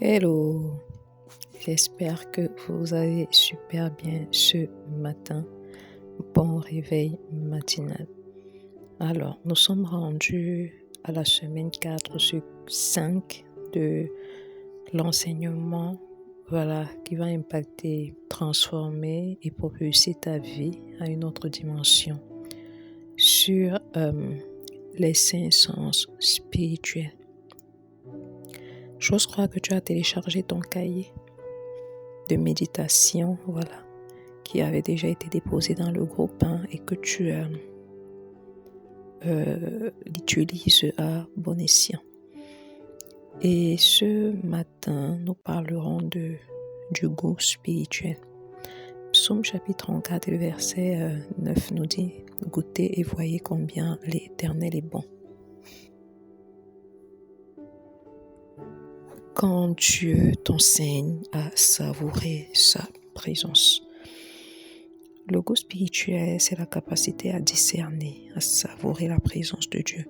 Hello, j'espère que vous allez super bien ce matin. Bon réveil matinal. Alors, nous sommes rendus à la semaine 4 sur 5 de l'enseignement, qui va impacter, transformer et propulser ta vie à une autre dimension sur les 5 sens spirituels. J'ose croire que tu as téléchargé ton cahier de méditation, qui avait déjà été déposé dans le groupe et que tu l'utilises à bon escient. Et ce matin, nous parlerons du goût spirituel. Psaume chapitre 34 et le verset 9 nous dit « Goûtez et voyez combien l'Éternel est bon ». Quand Dieu t'enseigne à savourer sa présence. Le goût spirituel, c'est la capacité à discerner, à savourer la présence de Dieu.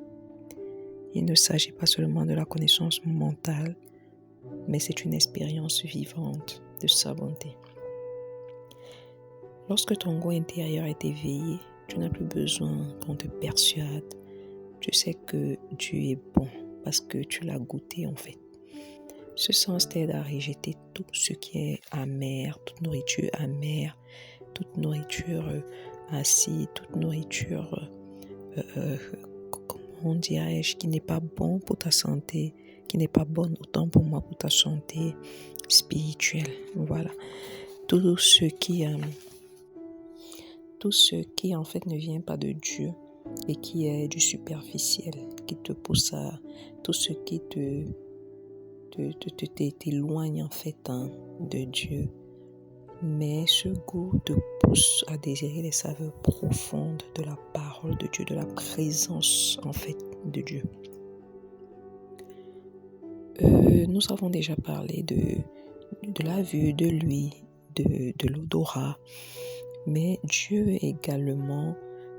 Il ne s'agit pas seulement de la connaissance mentale, mais c'est une expérience vivante de sa bonté. Lorsque ton goût intérieur est éveillé, tu n'as plus besoin qu'on te persuade. Tu sais que Dieu est bon parce que tu l'as goûté en fait. Ce sens t'aide à rejeter tout ce qui est amer, toute nourriture amère, toute nourriture acide, toute nourriture, comment dirais-je, qui n'est pas bon pour ta santé, qui n'est pas bonne autant pour moi pour ta santé spirituelle. Voilà. Tout ce qui en fait ne vient pas de Dieu et qui est du superficiel, qui te pousse à tout ce qui t'éloigne en fait de Dieu. Mais ce goût te pousse à désirer les saveurs profondes de la parole de Dieu, de la présence en fait de Dieu. Nous avons déjà parlé de la vue, de l'ouïe, de l'odorat, mais Dieu veut également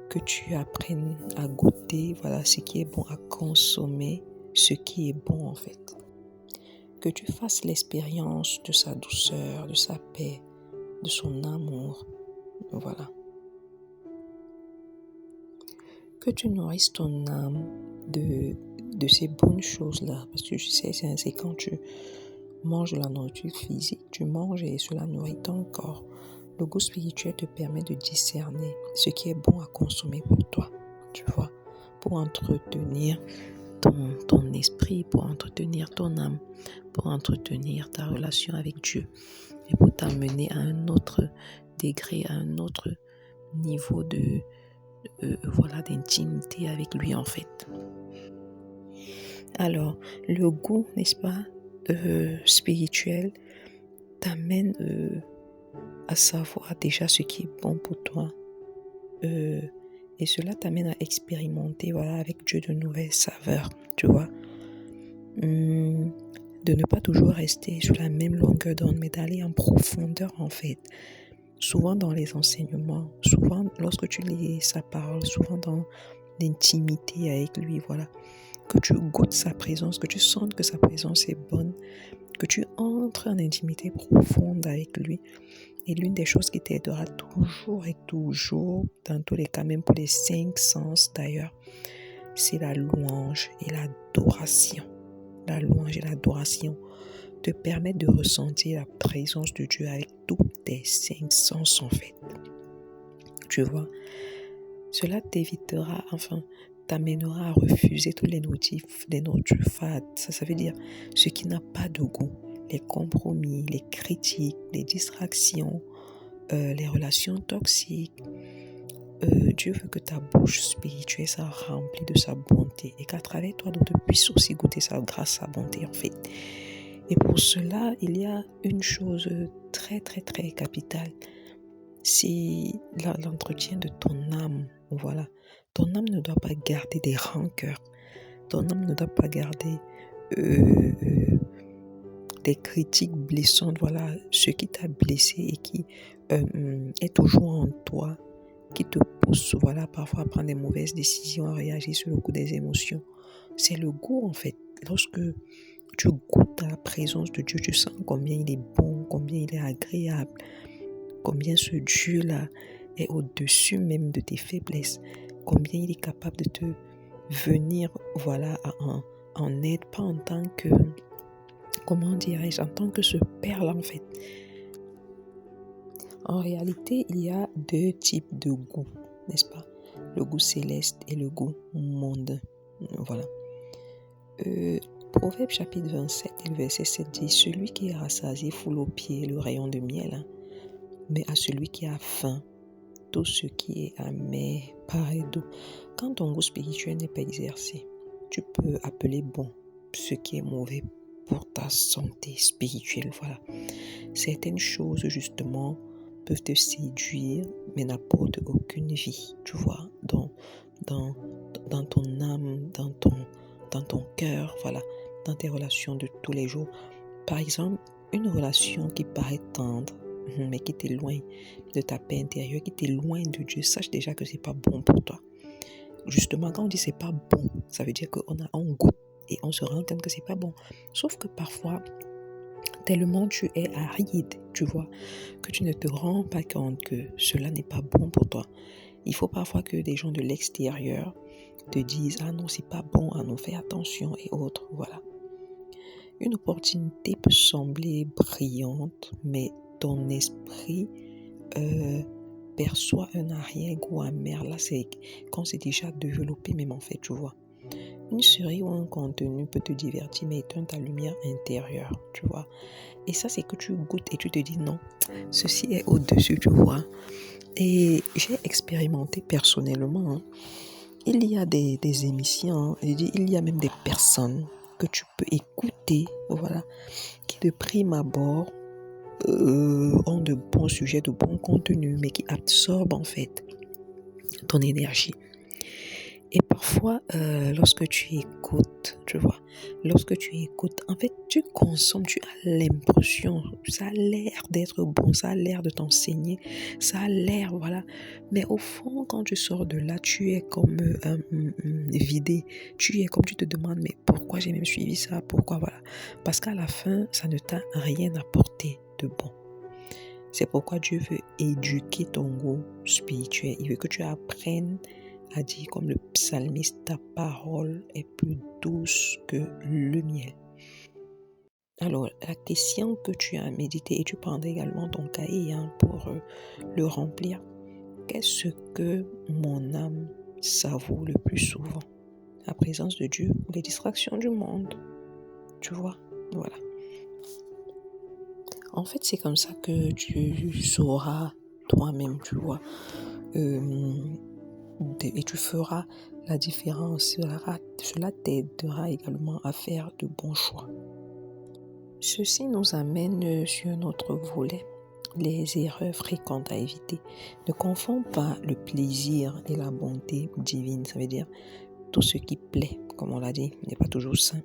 que tu apprennes à goûter, ce qui est bon, à consommer ce qui est bon en fait. Que tu fasses l'expérience de sa douceur, de sa paix, de son amour, Que tu nourrisses ton âme de ces bonnes choses-là, parce que tu sais, c'est quand tu manges de la nourriture physique, tu manges et cela nourrit ton corps. Le goût spirituel te permet de discerner ce qui est bon à consommer pour toi, tu vois, pour entretenir ton esprit, pour entretenir ton âme, pour entretenir ta relation avec Dieu et pour t'amener à un autre degré, à un autre niveau d'intimité avec lui en fait. Alors, le goût, n'est-ce pas, spirituel t'amène à savoir déjà ce qui est bon pour toi et cela t'amène à expérimenter avec Dieu de nouvelles saveurs, tu vois. De ne pas toujours rester sur la même longueur d'onde, mais d'aller en profondeur en fait. Souvent dans les enseignements, souvent lorsque tu lis sa parole, souvent dans l'intimité avec lui, que tu goûtes sa présence, que tu sentes que sa présence est bonne, que tu entres en intimité profonde avec lui. Et l'une des choses qui t'aidera toujours et toujours, dans tous les cas, même pour les 5 sens d'ailleurs, c'est la louange et l'adoration. La louange et l'adoration te permettent de ressentir la présence de Dieu avec tous tes 5 sens en fait. Tu vois, cela t'amènera à refuser tous les nourritures fades. Ça veut dire ce qui n'a pas de goût, les compromis, les critiques, les distractions, les relations toxiques. Dieu veut que ta bouche spirituelle soit remplie de sa bonté et qu'à travers toi, d'autres puissent aussi goûter sa grâce, sa bonté en fait. Et pour cela, il y a une chose très très très capitale, c'est l'entretien de ton âme. Ton âme ne doit pas garder des rancœurs, ton âme ne doit pas garder des critiques blessantes, ce qui t'a blessé et qui est toujours en toi, qui te pousse parfois à prendre des mauvaises décisions, à réagir sur le coup des émotions. C'est le goût en fait. Lorsque tu goûtes à la présence de Dieu, tu sens combien il est bon, combien il est agréable, combien ce Dieu-là est au-dessus même de tes faiblesses, combien il est capable de te venir, voilà, en aide, pas en tant que, comment dirais-je, en tant que ce Père-là, en fait. En réalité, il y a deux types de goût, n'est-ce pas? Le goût céleste et le goût mondain. Voilà. Proverbe chapitre 27 et le verset 7 dit: celui qui est rassasié foule aux pieds le rayon de miel, mais à celui qui a faim, tout ce qui est amer paraît doux. Quand ton goût spirituel n'est pas exercé, tu peux appeler bon ce qui est mauvais pour ta santé spirituelle. Voilà. Certaines choses, justement, peuvent te séduire, mais n'apportent aucune vie, tu vois, dans ton âme, dans ton cœur, voilà, dans tes relations de tous les jours. Par exemple, une relation qui paraît tendre, mais qui t'éloigne de ta paix intérieure, qui t'éloigne de Dieu, sache déjà que c'est pas bon pour toi. Justement, quand on dit c'est pas bon, ça veut dire qu'on goûte et on se rend compte que c'est pas bon. Sauf que parfois, tellement tu es aride, tu vois, que tu ne te rends pas compte que cela n'est pas bon pour toi. Il faut parfois que des gens de l'extérieur te disent: ah non, c'est pas bon, ah non, fais attention et autres, voilà. Une opportunité peut sembler brillante, mais ton esprit perçoit un arrière-goût amer. Là, c'est quand c'est déjà développé même, en fait, tu vois. Une série ou un contenu peut te divertir, mais éteindre ta lumière intérieure, tu vois. Et ça, c'est que tu goûtes et tu te dis non, ceci est au-dessus, tu vois. Et j'ai expérimenté personnellement, hein. Il y a des émissions, il y a même des personnes que tu peux écouter, voilà, qui de prime abord ont de bons sujets, de bons contenus, mais qui absorbent en fait ton énergie. Et parfois, lorsque tu écoutes, tu vois, en fait, tu consommes, tu as l'impression, ça a l'air d'être bon, ça a l'air de t'enseigner, ça a l'air, voilà. Mais au fond, quand tu sors de là, tu es comme vidé, tu te demandes, mais pourquoi j'ai même suivi ça, pourquoi, voilà. Parce qu'à la fin, ça ne t'a rien apporté de bon. C'est pourquoi Dieu veut éduquer ton goût spirituel. Il veut que tu apprennes à dire comme le psalmiste: ta parole est plus douce que le miel. Alors, la question que tu as médité, et tu prendras également ton cahier pour le remplir: qu'est-ce que mon âme savoure le plus souvent? La présence de Dieu ou les distractions du monde? Tu vois, voilà. En fait, c'est comme ça que tu sauras toi-même, tu vois. Et tu feras la différence. Cela t'aidera également à faire de bons choix. Ceci nous amène sur notre volet: les erreurs fréquentes à éviter. Ne confonds pas le plaisir et la bonté divine. Ça veut dire tout ce qui plaît, comme on l'a dit, n'est pas toujours sain.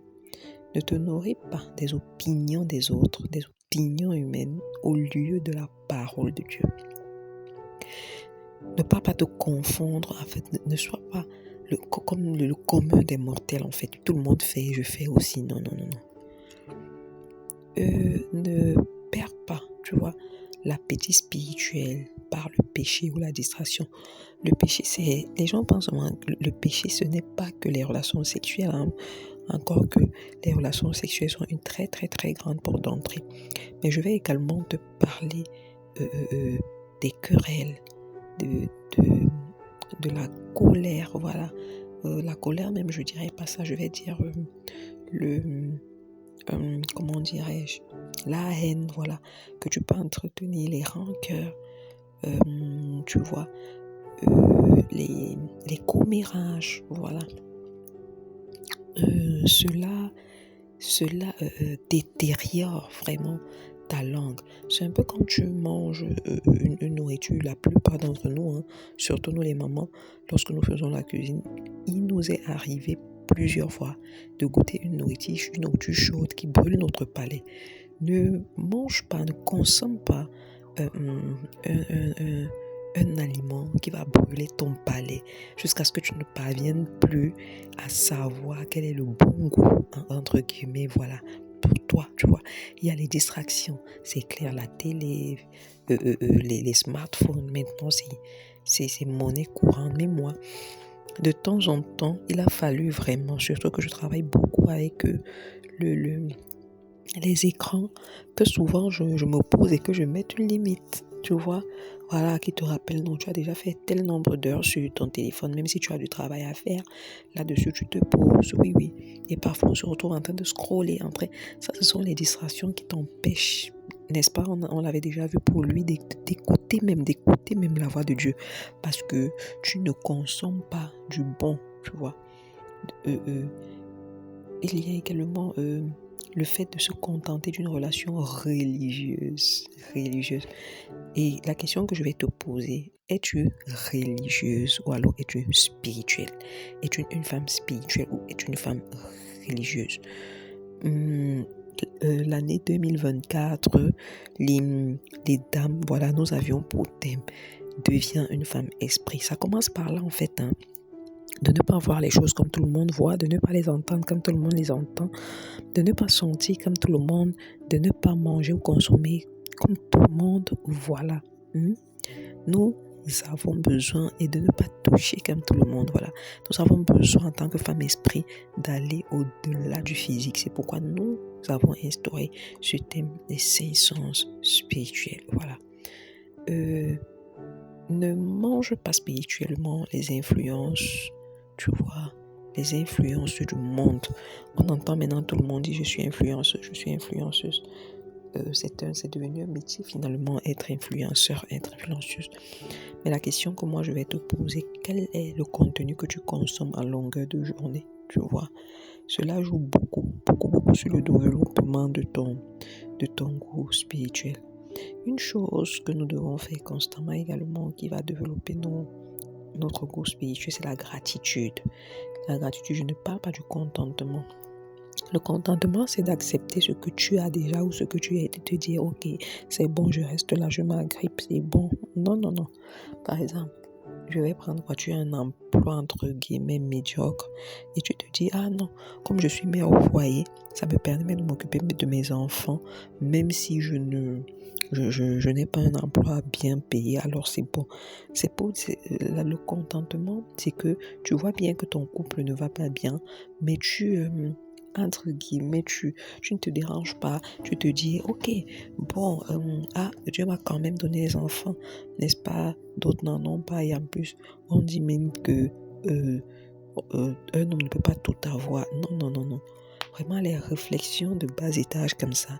Ne te nourris pas des opinions des autres, des opinions humaines, au lieu de la parole de Dieu. Ne pas te confondre, en fait, ne sois pas comme le commun des mortels, en fait. Tout le monde fait, je fais aussi. Non. Ne perds pas, tu vois, l'appétit spirituel par le péché ou la distraction. Le péché, les gens pensent souvent que le péché, ce n'est pas que les relations sexuelles, hein. Encore que les relations sexuelles sont une très très très grande porte d'entrée. Mais je vais également te parler des querelles, de la colère, voilà. La colère même, je dirais pas ça, je vais dire comment dirais-je, la haine, voilà, que tu peux entretenir, les rancœurs, tu vois, les commérages, voilà. Cela détériore vraiment ta langue. C'est un peu quand tu manges une nourriture. La plupart d'entre nous, hein, surtout nous les mamans, lorsque nous faisons la cuisine, il nous est arrivé plusieurs fois de goûter une nourriture chaude qui brûle notre palais. Ne mange pas, ne consomme pas un aliment qui va brûler ton palais jusqu'à ce que tu ne parviennes plus à savoir quel est le bon goût, entre guillemets, voilà, pour toi, tu vois. Il y a les distractions, c'est clair, la télé, les smartphones, maintenant, c'est monnaie courante. Mais moi, de temps en temps, il a fallu vraiment, surtout que je travaille beaucoup avec les écrans, que souvent je me pose et que je mette une limite, tu vois. Voilà, qui te rappelle, non, tu as déjà fait tel nombre d'heures sur ton téléphone, même si tu as du travail à faire, là-dessus tu te poses, oui. Et parfois on se retrouve en train de scroller, ça ce sont les distractions qui t'empêchent, n'est-ce pas, on l'avait déjà vu pour lui, d'écouter même la voix de Dieu, parce que tu ne consommes pas du bon, tu vois. Il y a également le fait de se contenter d'une relation religieuse. Et la question que je vais te poser, es-tu religieuse ou alors es-tu spirituelle? Es-tu une femme spirituelle ou es-tu une femme religieuse? L'année 2024, les dames, voilà, nous avions pour thème deviens une femme esprit. Ça commence par là en fait, de ne pas voir les choses comme tout le monde voit, de ne pas les entendre comme tout le monde les entend, de ne pas sentir comme tout le monde, de ne pas manger ou consommer comme tout le monde, voilà. Nous avons besoin et de ne pas toucher comme tout le monde, voilà. Nous avons besoin en tant que femme esprit d'aller au-delà du physique. C'est pourquoi nous avons instauré ce thème des 5 sens spirituels, voilà. Ne mange pas spirituellement les influences, tu vois, les influences du monde. On entend maintenant tout le monde dire je suis influenceuse. C'est devenu un métier finalement, être influenceur, être influenceuse. Mais la question que moi je vais te poser, quel est le contenu que tu consommes à longueur de journée, tu vois? Cela joue beaucoup sur le développement de ton goût spirituel. Une chose que nous devons faire constamment également, qui va développer notre goût spirituel, c'est la gratitude. La gratitude, je ne parle pas du contentement. Le contentement, c'est d'accepter ce que tu as déjà ou ce que tu as et de te dire, ok, c'est bon, je reste là, je m'agrippe, c'est bon. Non. Par exemple, je vais prendre quoi, tu as un emploi entre guillemets médiocre et tu te dis, ah non, comme je suis mère au foyer, ça me permet de m'occuper de mes enfants, même si je n'ai pas un emploi bien payé, alors c'est bon. Le contentement, c'est que tu vois bien que ton couple ne va pas bien, mais entre guillemets, tu ne te déranges pas, tu te dis, ok, bon, Dieu m'a quand même donné les enfants, n'est-ce pas? D'autres n'en ont pas, et en plus, on dit même que un homme ne peut pas tout avoir. Non. Vraiment, les réflexions de bas étage comme ça,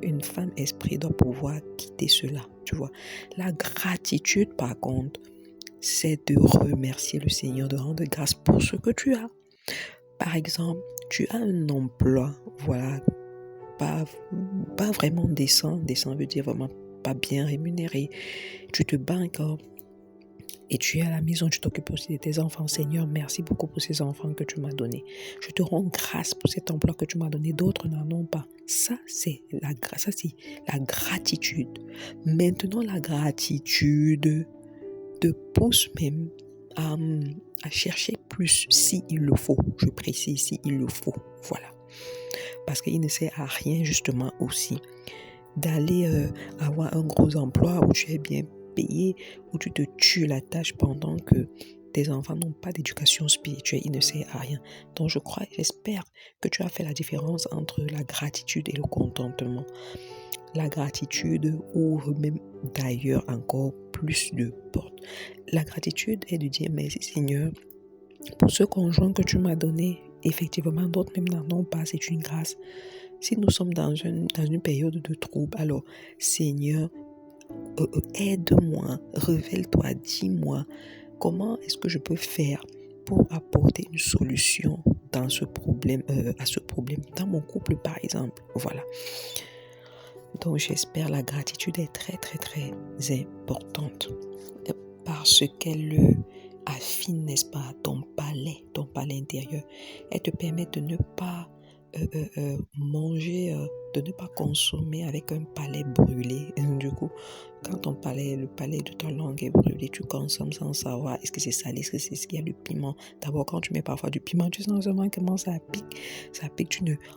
une femme esprit doit pouvoir quitter cela, tu vois. La gratitude, par contre, c'est de remercier le Seigneur, de rendre grâce pour ce que tu as. Par exemple, tu as un emploi, voilà, pas vraiment décent. Décent veut dire vraiment pas bien rémunéré. Tu te bats encore et tu es à la maison, tu t'occupes aussi de tes enfants. Seigneur, merci beaucoup pour ces enfants que tu m'as donnés. Je te rends grâce pour cet emploi que tu m'as donné. D'autres n'en ont pas. Ça, c'est la gratitude. Maintenant, la gratitude te pousse même à chercher plus s'il le faut. Je précise, s'il le faut. Voilà. Parce qu'il ne sert à rien justement aussi d'aller avoir un gros emploi où tu es bien payé, où tu te tues la tâche pendant que tes enfants n'ont pas d'éducation spirituelle. Il ne sert à rien. Donc j'espère que tu as fait la différence entre la gratitude et le contentement. La gratitude ouvre même d'ailleurs encore plus de portes. La gratitude est de dire merci Seigneur pour ce conjoint que tu m'as donné. Effectivement, d'autres même n'en ont pas, c'est une grâce. Si nous sommes dans une période de trouble, alors Seigneur, aide-moi, révèle-toi, dis-moi comment est-ce que je peux faire pour apporter une solution dans ce problème, à ce problème, dans mon couple par exemple. Voilà. Donc j'espère la gratitude est très importante parce qu'elle affine, n'est-ce pas, ton palais intérieur. Elle te permet de ne pas manger, de ne pas consommer avec un palais brûlé. Du coup, quand le palais de ta langue est brûlé, tu consommes sans savoir est-ce que c'est salé, est-ce que c'est ce qu'il y a du piment. D'abord, quand tu mets parfois du piment, tu sens seulement comment ça pique,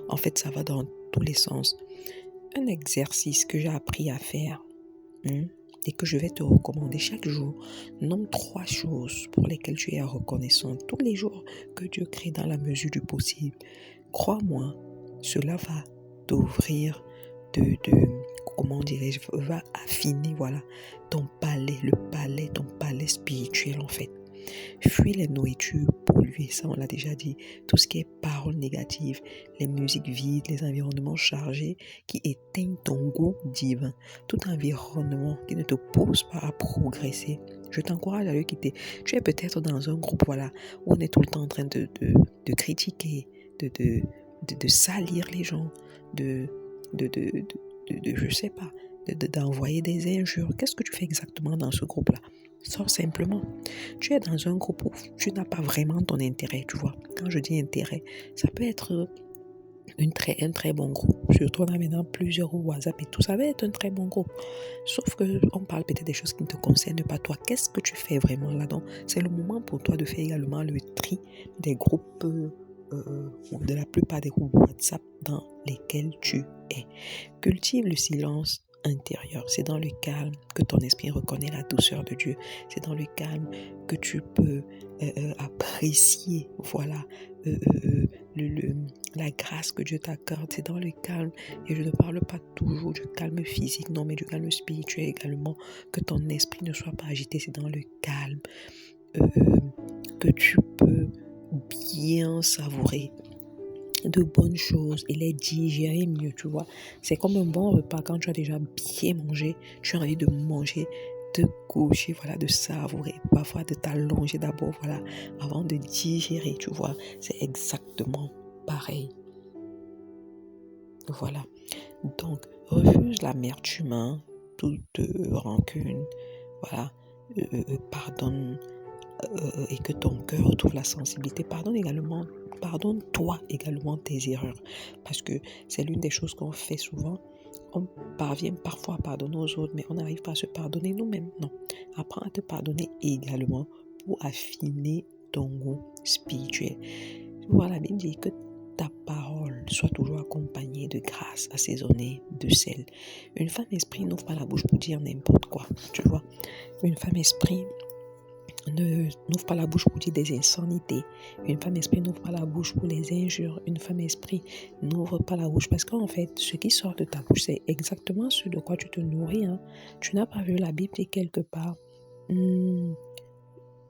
en fait, ça va dans tous les sens. Un exercice que j'ai appris à faire, et que je vais te recommander chaque jour. Nomme 3 choses pour lesquelles tu es reconnaissant tous les jours que Dieu crée dans la mesure du possible. Crois-moi, cela va t'ouvrir comment dirais-je, va affiner, voilà, ton palais spirituel en fait. Fuis les nourritures polluées, ça on l'a déjà dit, tout ce qui est paroles négatives, les musiques vides, les environnements chargés qui éteignent ton goût divin, tout environnement qui ne te pousse pas à progresser. Je t'encourage à le quitter. Tu es peut-être dans un groupe, voilà, où on est tout le temps en train de critiquer, de salir les gens, je sais pas, d'envoyer des injures. Qu'est-ce que tu fais exactement dans ce groupe-là? Sors simplement. Tu es dans un groupe où tu n'as pas vraiment ton intérêt, tu vois. Quand je dis intérêt, ça peut être un très bon groupe. Surtout, on a maintenant plusieurs groupes WhatsApp et tout. Ça va être un très bon groupe. Sauf qu'on parle peut-être des choses qui ne te concernent pas toi. Qu'est-ce que tu fais vraiment là-dedans? C'est le moment pour toi de faire également le tri des groupes, de la plupart des groupes WhatsApp dans lesquels tu es. Cultive le silence intérieur. C'est dans le calme que ton esprit reconnaît la douceur de Dieu. C'est dans le calme que tu peux apprécier, voilà, la grâce que Dieu t'accorde. C'est dans le calme, et je ne parle pas toujours du calme physique, non, mais du calme spirituel également, que ton esprit ne soit pas agité. C'est dans le calme que tu peux bien savourer de bonnes choses et les digérer mieux, tu vois. C'est comme un bon repas. Quand tu as déjà bien mangé, tu as envie de manger, de coucher, voilà, de savourer, parfois de t'allonger d'abord, voilà, avant de digérer, tu vois. C'est exactement pareil. Voilà. Donc, refuse l'amertume, toute rancune, voilà. Pardonne, et que ton cœur trouve la sensibilité. Pardonne-toi également tes erreurs, parce que c'est l'une des choses qu'on fait souvent. On parvient parfois à pardonner aux autres, mais on n'arrive pas à se pardonner nous-mêmes. Non, apprends à te pardonner également pour affiner ton goût spirituel. Voilà, la Bible dit que ta parole soit toujours accompagnée de grâce assaisonnée de sel. Une femme esprit n'ouvre pas la bouche pour dire n'importe quoi, tu vois. Une femme esprit n'ouvre pas la bouche pour dire des insanités. Une femme esprit n'ouvre pas la bouche pour les injures. Une femme esprit n'ouvre pas la bouche parce qu'en fait, ce qui sort de ta bouche, c'est exactement ce de quoi tu te nourris. Tu n'as pas vu la Bible dit quelque part.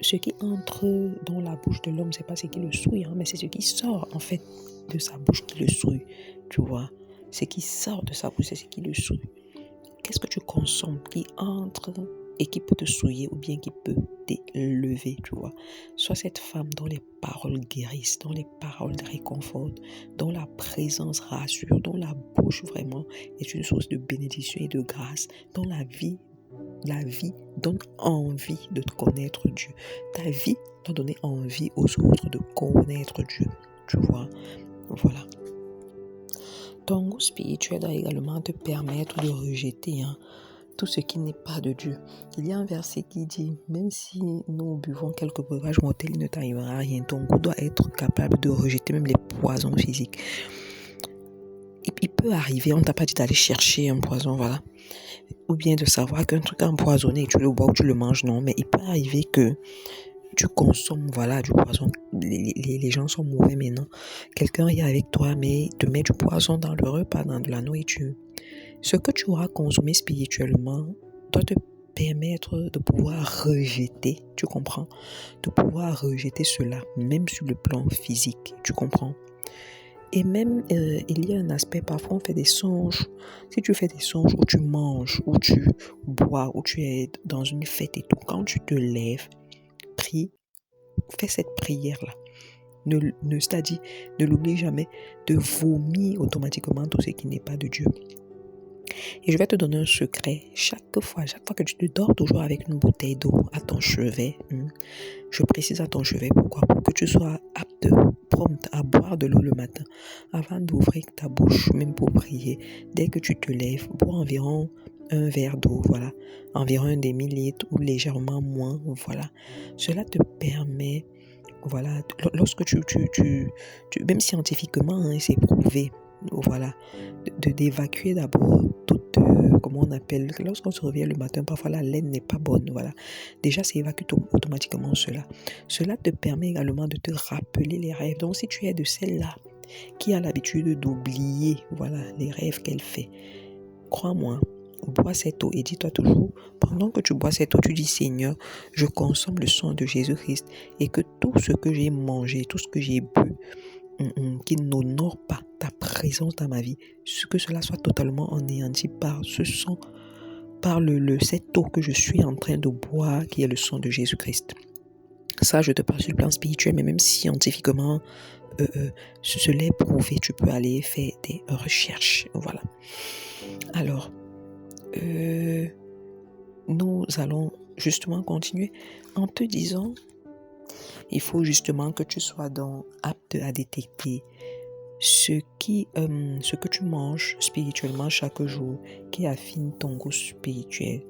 Ce qui entre dans la bouche de l'homme, c'est pas ce qui le souille, mais c'est ce qui sort en fait de sa bouche qui le souille. Tu vois, ce qui sort de sa bouche, c'est ce qui le souille. Qu'est-ce que tu consommes qui entre et qui peut te souiller ou bien qui peut t'élever, tu vois. Sois cette femme dont les paroles guérissent, dont les paroles réconfortent, dont la présence rassure, dont la bouche vraiment est une source de bénédiction et de grâce, dont la vie donne envie de te connaître Dieu. Ta vie doit donner envie aux autres de connaître Dieu, tu vois. Voilà. Ton goût spirituel doit également te permettre de rejeter tout ce qui n'est pas de Dieu. Il y a un verset qui dit, même si nous buvons quelques breuvages mortels, il ne t'arrivera rien. Ton goût doit être capable de rejeter même les poisons physiques. Il peut arriver, on ne t'a pas dit d'aller chercher un poison, voilà. Ou bien de savoir qu'un truc empoisonné, tu le bois ou tu le manges, non. Mais il peut arriver que tu consommes, voilà, du poison. Les gens sont mauvais maintenant. Quelqu'un est avec toi, mais te met du poison dans le repas, dans de la nourriture. Ce que tu auras consommé spirituellement doit te permettre de pouvoir rejeter, tu comprends? De pouvoir rejeter cela, même sur le plan physique, tu comprends? Et même, il y a un aspect, parfois on fait des songes. Si tu fais des songes où tu manges, où tu bois, où tu es dans une fête et tout, quand tu te lèves, prie, fais cette prière-là. C'est-à-dire, ne l'oublie jamais de vomir automatiquement tout ce qui n'est pas de Dieu. Et je vais te donner un secret. Chaque fois que tu te dors toujours avec une bouteille d'eau à ton chevet, je précise à ton chevet, pourquoi? Pour que tu sois apte minimum à boire de l'eau le matin avant d'ouvrir ta bouche, même pour prier. Dès que tu te lèves, bois environ un verre d'eau, voilà, environ un demi-litre ou légèrement moins, voilà. Cela te permet, voilà, lorsque même scientifiquement, hein, c'est prouvé, voilà, d'évacuer d'abord toute, comment on appelle, lorsqu'on se réveille le matin, parfois la laine n'est pas bonne, voilà. Déjà, c'est évacue automatiquement cela. Cela te permet également de te rappeler les rêves. Donc, si tu es de celle-là qui a l'habitude d'oublier, voilà, les rêves qu'elle fait, crois-moi, bois cette eau et dis-toi toujours, pendant que tu bois cette eau, tu dis Seigneur, je consomme le sang de Jésus-Christ et que tout ce que j'ai mangé, tout ce que j'ai bu, qui n'honore pas ta présence dans ma vie, que cela soit totalement anéanti par ce sang, par cette eau que je suis en train de boire, qui est le sang de Jésus-Christ. Ça, je te parle sur le plan spirituel, mais même scientifiquement, cela est prouvé, tu peux aller faire des recherches, voilà. Alors, nous allons justement continuer en te disant, il faut justement que tu sois apte à détecter ce que tu manges spirituellement chaque jour, qui affine ton goût spirituel,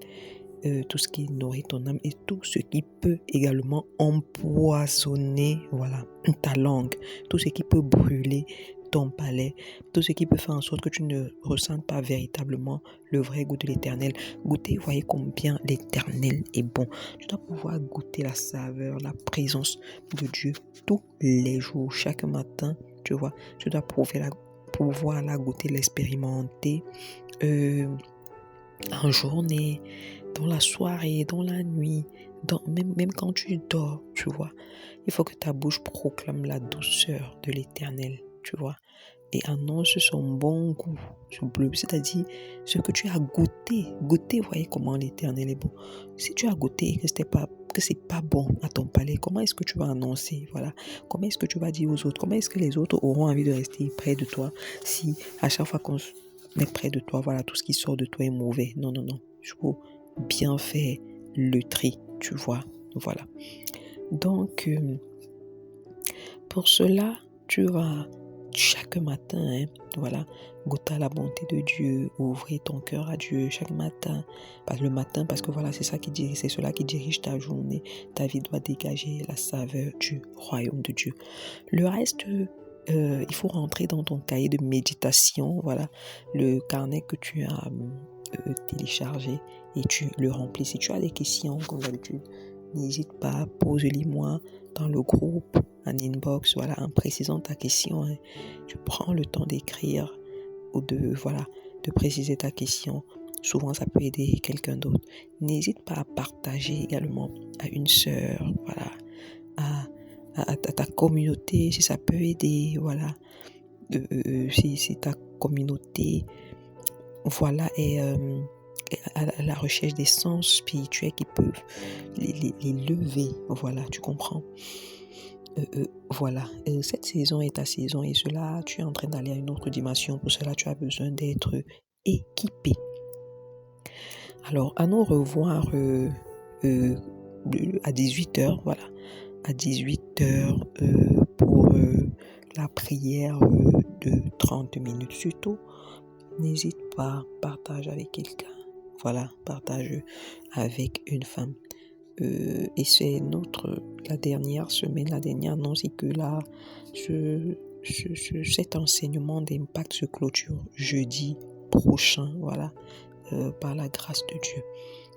tout ce qui nourrit ton âme et tout ce qui peut également empoisonner, voilà, ta langue, tout ce qui peut brûler ton palais, tout ce qui peut faire en sorte que tu ne ressentes pas véritablement le vrai goût de l'Éternel. Goûtez, voyez combien l'Éternel est bon. Tu dois pouvoir goûter la saveur, la présence de Dieu tous les jours, chaque matin, tu vois. Tu dois pouvoir la goûter, l'expérimenter en journée, dans la soirée, dans la nuit, même quand tu dors, tu vois. Il faut que ta bouche proclame la douceur de l'Éternel, tu vois, et annonce son bon goût, c'est-à-dire ce que tu as goûté, voyez comment l'Éternel est bon. Si tu as goûté et que c'est pas bon à ton palais, comment est-ce que tu vas annoncer, voilà, comment est-ce que tu vas dire aux autres, comment est-ce que les autres auront envie de rester près de toi si à chaque fois qu'on est près de toi, voilà, tout ce qui sort de toi est mauvais. Non, il faut bien faire le tri, tu vois, voilà. Donc, pour cela, tu vas chaque matin, voilà, goûter à la bonté de Dieu, ouvrir ton cœur à Dieu chaque matin. Le matin, parce que voilà, c'est cela qui dirige ta journée. Ta vie doit dégager la saveur du royaume de Dieu. Le reste, il faut rentrer dans ton cahier de méditation, voilà, le carnet que tu as téléchargé et tu le remplis. Si tu as des questions, comme d'habitude, n'hésite pas, pose-les-moi dans le groupe, en inbox, voilà, en précisant ta question. Hein. Tu prends le temps d'écrire ou de préciser ta question. Souvent, ça peut aider quelqu'un d'autre. N'hésite pas à partager également à une sœur, voilà, à ta communauté, si ça peut aider, voilà. Si ta communauté, voilà, est à la recherche des sens spirituels qui peuvent les lever, voilà, tu comprends. Voilà, cette saison est ta saison et cela, tu es en train d'aller à une autre dimension. Pour cela, tu as besoin d'être équipé. Alors, à nous revoir à 18h, voilà, à 18h pour la prière de 30 minutes. Surtout, n'hésite pas, partage avec quelqu'un. Voilà, partage avec une femme. Et c'est la dernière semaine, la dernière annonce, que là, cet enseignement d'impact se clôture jeudi prochain, voilà, par la grâce de Dieu.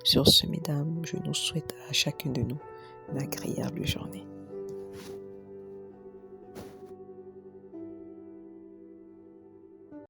Sur ce, mesdames, je nous souhaite à chacune de nous une agréable journée.